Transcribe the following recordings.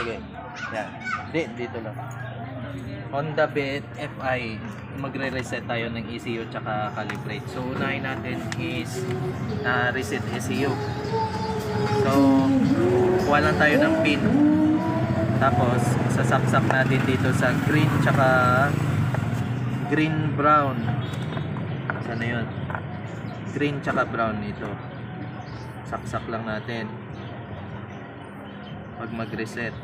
Sige. Yan. Dito lang. Honda Beat FI, magre-reset tayo ng ECU tsaka calibrate. So unahin natin is reset ECU. So kuha lang tayo ng pin. Tapos sasaksak natin dito sa green tsaka green brown. Sana yun? Green tsaka brown ito. Saksak lang natin pag mag-reset.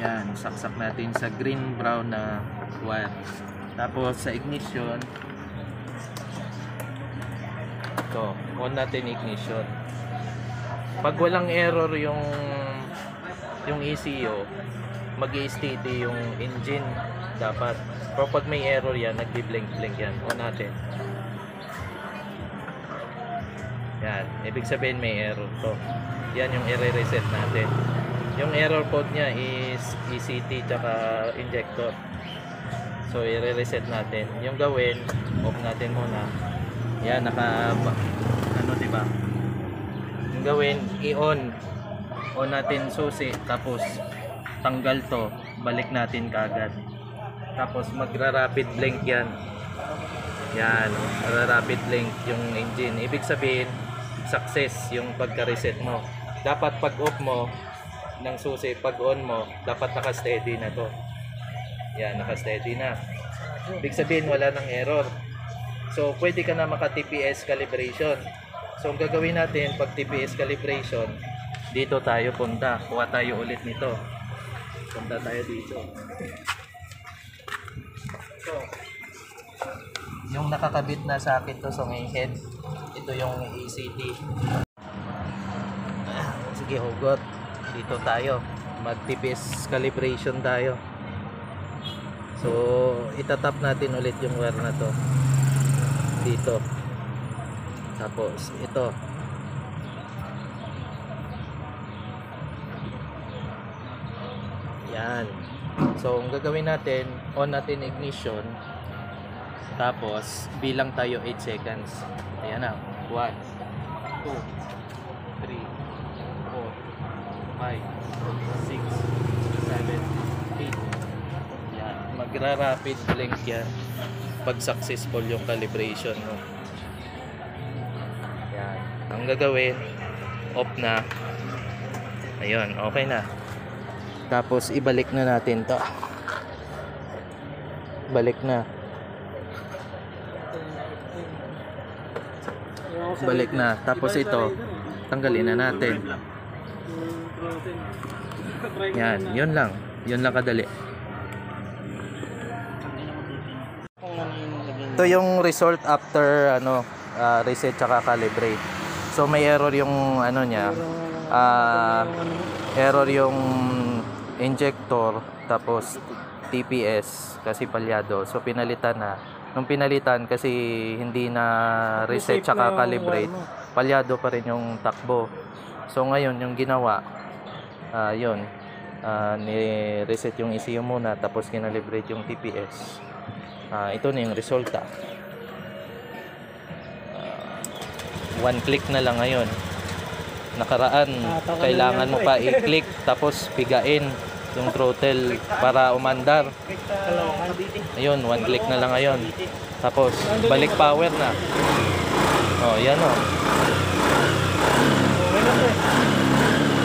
Yan, saksak natin sa green brown na wire. Tapos sa ignition, ito, on natin ignition. Pag walang error yung ECU, mag-i-steady yung engine dapat. Pero pag may error yan, nagbi-blink yan. On natin. Yan, ibig sabihin may error to. Yan yung i-reset natin. Yung error code niya is ECT tsaka injector. So i-reset natin. Yung gawin, off natin muna. Yan, diba? Yung gawin, i-on. On natin susi, tapos tanggal to, balik natin kaagad. Tapos magra-rapid blink yan. Yan, magra-rapid blink yung engine. Ibig sabihin, success yung pagka-reset mo. Dapat pag off mo ng susi, pag on mo, dapat naka-steady na to. Yan, naka-steady na. Ibig sabihin wala nang error. So pwede ka na maka-TPS calibration. So ang gagawin natin pag TPS calibration, dito tayo punta. Kuha tayo ulit nito. Punta tayo dito. So yung nakakabit na socket to sa may head, ito yung ECT. Sige, hugot. Dito tayo, mag-TPS calibration tayo. So itatap natin ulit yung wire na to dito. Tapos ito, yan. So ang gagawin natin, on natin ignition, tapos bilang tayo 8 seconds. Ayan na, 1 2 3 4 5 6 7 8. Yan, magra-rapid blink yan pag successful yung calibration mo. Yan, ang gagawin, off na. Ayun, okay na. Tapos ibalik na natin to. Balik na. Balik na. Tapos ito, tanggalin na natin. Yan, yun lang. Yun lang kadali. Ito yung result after reset tsaka calibrate. So may error yung niya. Error yung injector, tapos TPS kasi palyado. So pinalitan na. Nung pinalitan kasi hindi na reset tsaka calibrate, palyado pa rin yung takbo. So ngayon yung ginawa, ni-reset yung ECU muna, tapos kinalibrate yung TPS. Ito na yung resulta. One click na lang ngayon. Nakaraan, kailangan mo pa i-click tapos pigain yung throttle para umandar. Ayun, one click na lang ngayon. Tapos balik power na. Oh, yan oh.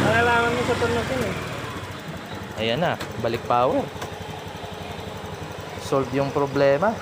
Malalaman mo sa turnos yun eh. Ayan na, balik power. Solve yung problema.